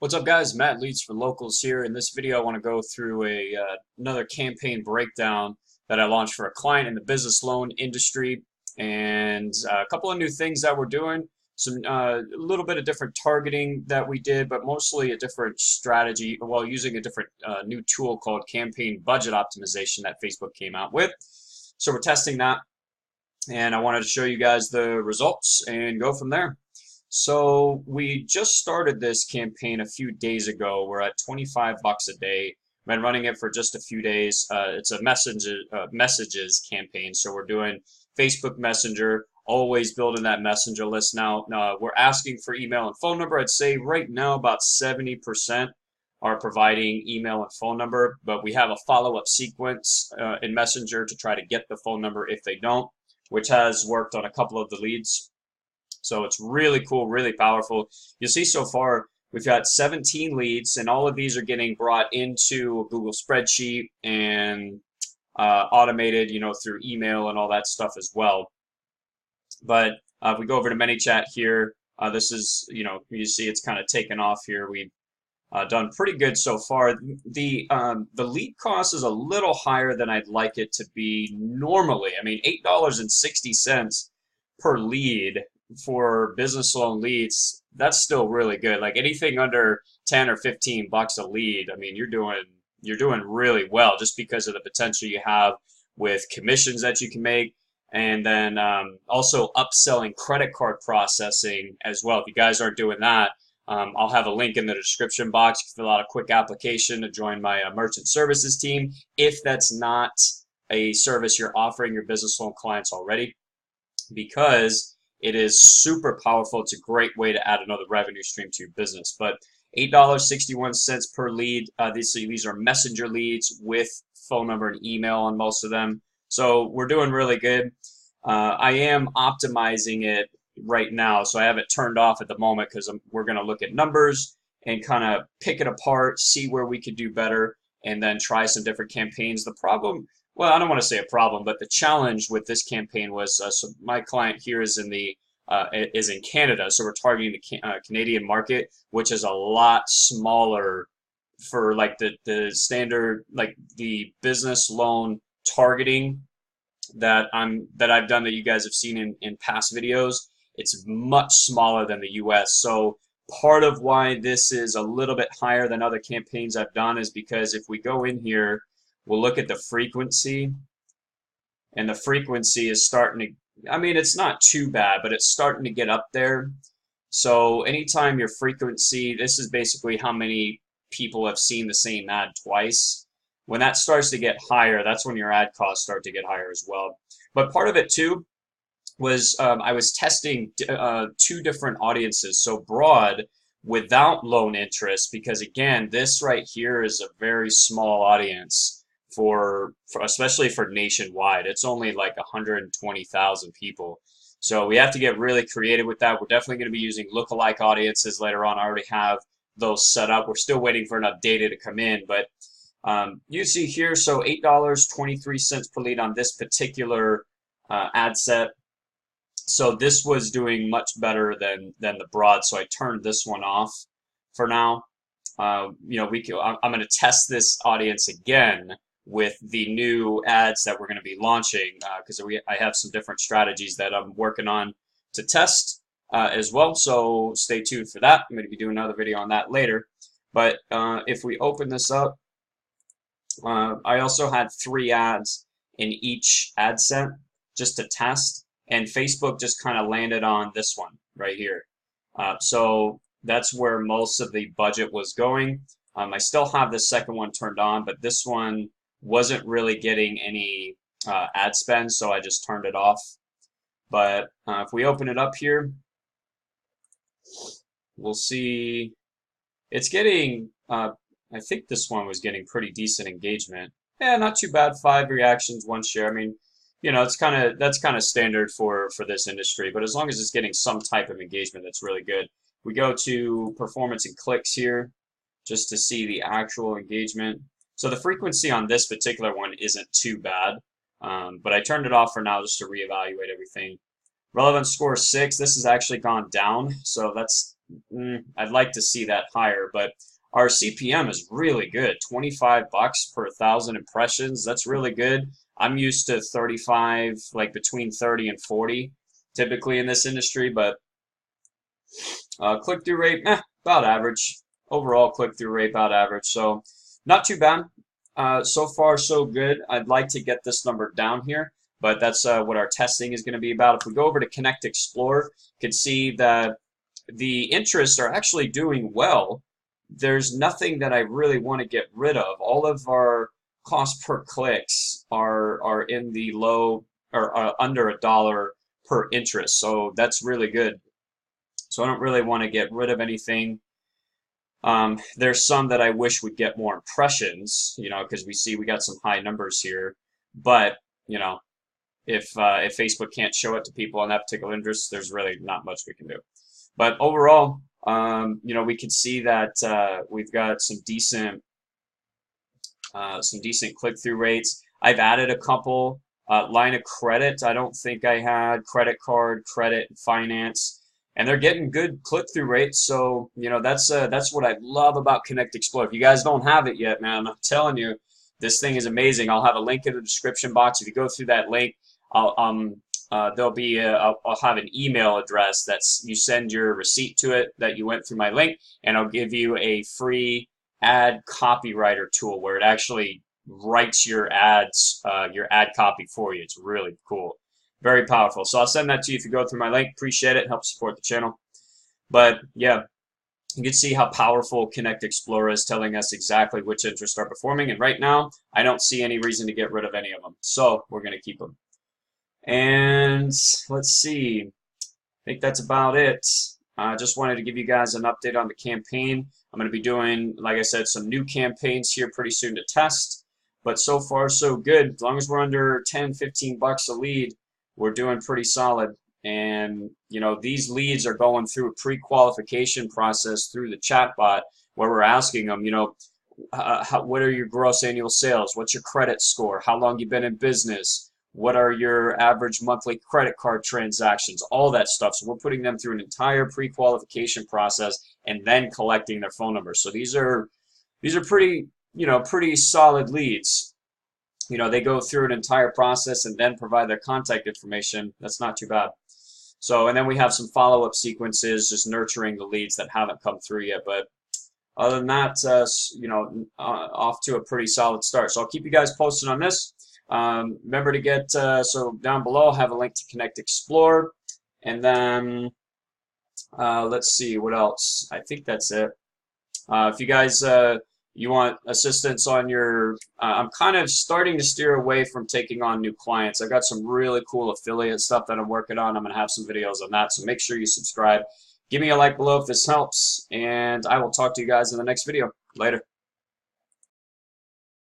What's up, guys? Matt Leeds for Locals here. In this video, I want to go through another campaign breakdown that I launched for a client in the business loan industry, and a couple of new things that we're doing. A little bit of different targeting that we did, but mostly a different strategy while using a different new tool called campaign budget optimization that Facebook came out with. So we're testing that, and I wanted to show you guys the results and go from there. So we just started this campaign a few days ago. We're at 25 bucks a day. Been running it for just a few days. It's a messages campaign. So we're doing Facebook Messenger, always building that messenger list now. We're asking for email and phone number. I'd say right now about 70% are providing email and phone number, but we have a follow-up sequence in Messenger to try to get the phone number if they don't, which has worked on a couple of the leads. So it's really cool, really powerful. You'll see so far we've got 17 leads, and all of these are getting brought into a Google spreadsheet and automated, through email and all that stuff as well. But if we go over to ManyChat here, this is, you see it's kind of taken off here. We've done pretty good so far. The lead cost is a little higher than I'd like it to be normally. I mean, $8.60 per lead for business loan leads, that's still really good. Like anything under 10 or 15 bucks a lead, I mean, you're doing really well just because of the potential you have with commissions that you can make, and then also upselling credit card processing as well. If you guys aren't doing that, I'll have a link in the description box. You can fill out a quick application to join my merchant services team if that's not a service you're offering your business loan clients already, because it is super powerful. It's a great way to add another revenue stream to your business. But $8.61 per lead. These are messenger leads with phone number and email on most of them. So we're doing really good. I am optimizing it right now, so I have it turned off at the moment because we're going to look at numbers and kind of pick it apart, see where we could do better, and then try some different campaigns. The problem, well, I don't want to say a problem, but the challenge with this campaign was, so my client here is in Canada, so we're targeting the Canadian market, which is a lot smaller for like the standard, like the business loan targeting that I've done that you guys have seen in past videos. It's much smaller than the US. So part of why this is a little bit higher than other campaigns I've done is because if we go in here, we'll look at the frequency, and the frequency is starting to, I mean, it's not too bad, but it's starting to get up there. So anytime your frequency, this is basically how many people have seen the same ad twice. When that starts to get higher, that's when your ad costs start to get higher as well. But part of it too was I was testing two different audiences. So broad without loan interest, because again, this right here is a very small audience. For especially for nationwide, it's only like 120,000 people. So we have to get really creative with that. We're definitely going to be using lookalike audiences later on. I already have those set up. We're still waiting for enough data to come in, but you see here, so $8.23 per lead on this particular ad set. So this was doing much better than the broad. So I turned this one off for now. I'm going to test this audience again with the new ads that we're going to be launching, because I have some different strategies that I'm working on to test as well. So stay tuned for that. I'm going to be doing another video on that later. But if we open this up, I also had 3 ads in each ad set just to test, and Facebook just kind of landed on this one right here. So that's where most of the budget was going. I still have the second one turned on, but this one wasn't really getting any ad spend, so I just turned it off. But if we open it up here, we'll see it's getting, I think this one was getting pretty decent engagement. Yeah, not too bad. 5 reactions, 1 share. I mean, that's kind of standard for this industry, but as long as it's getting some type of engagement, that's really good. We go to performance and clicks here just to see the actual engagement. So the frequency on this particular one isn't too bad, but I turned it off for now just to reevaluate everything. Relevance score 6. This has actually gone down, so that's I'd like to see that higher, but our CPM is really good. 25 bucks per 1,000 impressions. That's really good. I'm used to 35, like between 30 and 40 typically in this industry, but click-through rate, about average. Overall click-through rate, about average. So not too bad. So far, so good. I'd like to get this number down here, but that's what our testing is going to be about. If we go over to Connect Explore, you can see that the interests are actually doing well. There's nothing that I really want to get rid of. All of our cost per clicks are in the low or under $1 per interest, so that's really good. So I don't really want to get rid of anything. There's some that I wish would get more impressions, because we got some high numbers here. But if Facebook can't show it to people on that particular interest, there's really not much we can do. But overall, we can see that we've got some decent click-through rates. I've added a couple. Line of credit, I don't think I had. Credit card, credit, finance. And they're getting good click-through rates, so that's what I love about Connect Explore. If you guys don't have it yet, man, I'm telling you, this thing is amazing. I'll have a link in the description box. If you go through that link, I'll have an email address you send your receipt to it that you went through my link, and I'll give you a free ad copywriter tool where it actually writes your ads, your ad copy for you. It's really cool. Very powerful. So I'll send that to you if you go through my link. Appreciate it. Help support the channel. But yeah, you can see how powerful Connect Explorer is, telling us exactly which interests are performing. And right now, I don't see any reason to get rid of any of them. So we're going to keep them. And let's see. I think that's about it. I just wanted to give you guys an update on the campaign. I'm going to be doing, like I said, some new campaigns here pretty soon to test. But so far, so good. As long as we're under 10, 15 bucks a lead, we're doing pretty solid. And these leads are going through a pre-qualification process through the chatbot where we're asking them, what are your gross annual sales? What's your credit score? How long you been in business? What are your average monthly credit card transactions? All that stuff. So we're putting them through an entire pre-qualification process and then collecting their phone numbers. So these are pretty, pretty solid leads. They go through an entire process and then provide their contact information. That's not too bad. So, and then we have some follow-up sequences, just nurturing the leads that haven't come through yet. But other than that, off to a pretty solid start. So I'll keep you guys posted on this. Remember to get, so down below, I'll have a link to Connect Explore. And then, let's see, what else? I think that's it. If you guys, you want assistance on your, I'm kind of starting to steer away from taking on new clients. I got some really cool affiliate stuff that I'm working on. I'm going to have some videos on that, so make sure you subscribe. Give me a like below if this helps, and I will talk to you guys in the next video. Later.